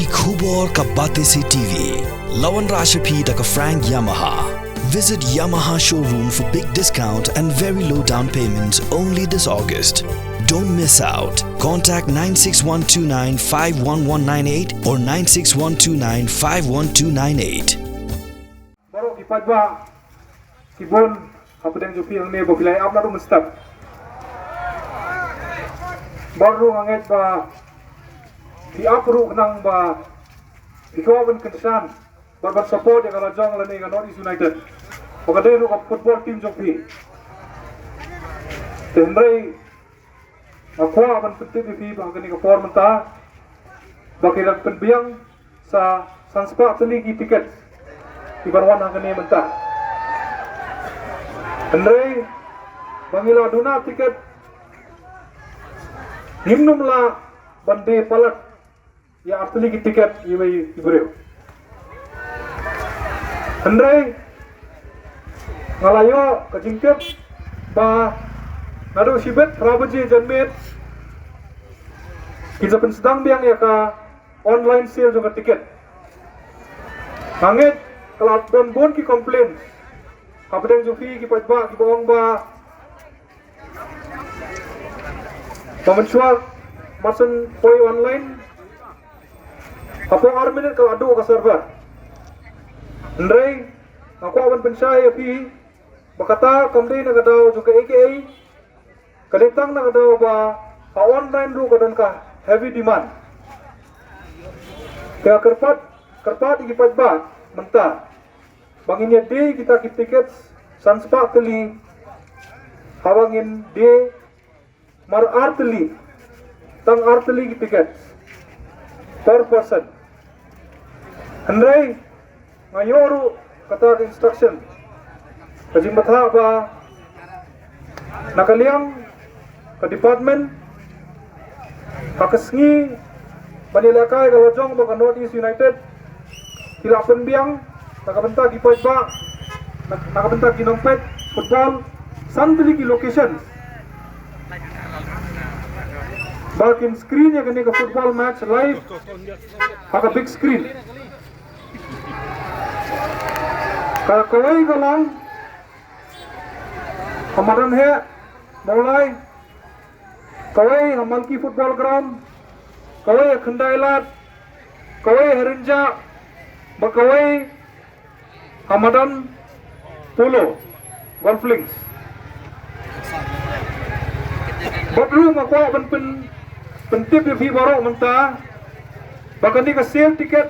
ki khubor ka bate se TV. Lawan Rashapi taka Frank Yamaha. Visit Yamaha showroom for big discount and very low down payments only this August. Don't miss out. Contact 96129-51198 or 96129-51298. Baru kipadba kibon kapudeng jupi ang nebo kilay up na rumustap. Baru nganget ba di apru nang ba ikawan kensan barbar support yang rajang lani ka North East United. Pagkadeno ka football team jupi. Tenray ako aman penting di bahkan ka form ta bakiran penbiang sa Sanspa Teligi tiket ibarwan hanggan ni mentah. Andre bangila duna tiket himnumla bande palat ya Teligi tiket ibai ibreu. Andre ngalayo kajingkep ba nado sibet rabaji janmet kita sedang biang ya ka online sale juga tiket. Angit kalau don bon ki komplain kapedang jufi ki pajba ki bohong ba pemencual masen poi online apa arminin kalau adu ke server Andrei aku awan pensai api bakata komplain na kadao juga AKA kaditang na kadao ba ka online ru kadon ka heavy demand kaya kerpat iki pajba mentah banginnya D kita ki tiket Sanspa Teli hawangin D mar arteli tang arteli ki tiket per person Andrei ngayoru kata instruction kajing batha ba nakaliang ke department kakesngi banilakai kalau jong baka North East United tila penbiang nakabenta ki pajba nakabenta ki nompet football santili ki location bakin screen ya kini ke football match live haka big screen kalau kawai kalang kamaran he mulai kawai Hamalki football ground kawai Khandailat kawai Herinja bakawai Hamadan Polo golf links badru makwa pentip di baro menta bahkan di sale tiket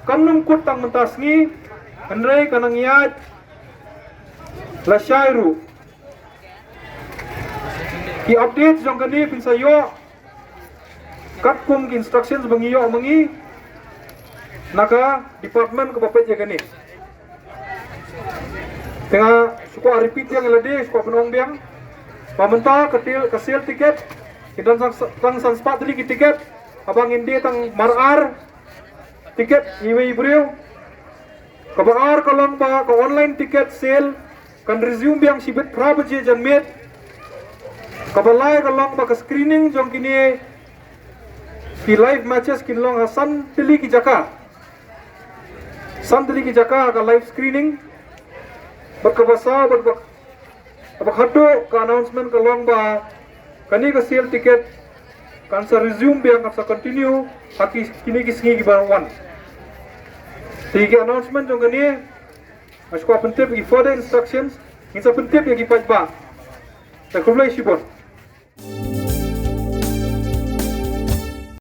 kamnum kut tang mentasngi Andrei kanang yat la shairu ki update jong kani pinsayo kat kum ki instructions bangiyo mangi naka department ke bapet ya kani tengah suku repeat yang lade suku penong biang pamenta kesil tiket kita tang Sanspa Teli tiket abang indi tang marar tiket iwe ibreu kabar kolong ba ka online tiket sale kan resume biang sibet prabaje janmet kabalai kolong ba ka screening jong kini ki live matches kinlong San Teli ki Jaka ka live screening berkebasa berkhado ka announcement kolong ba kani ka sale tiket kan sa resume biang sa continue haki kini kisngi gibawan tiga announcement jong kani asko pentip gi further instructions insa pentip gi pajba ta kulai shibon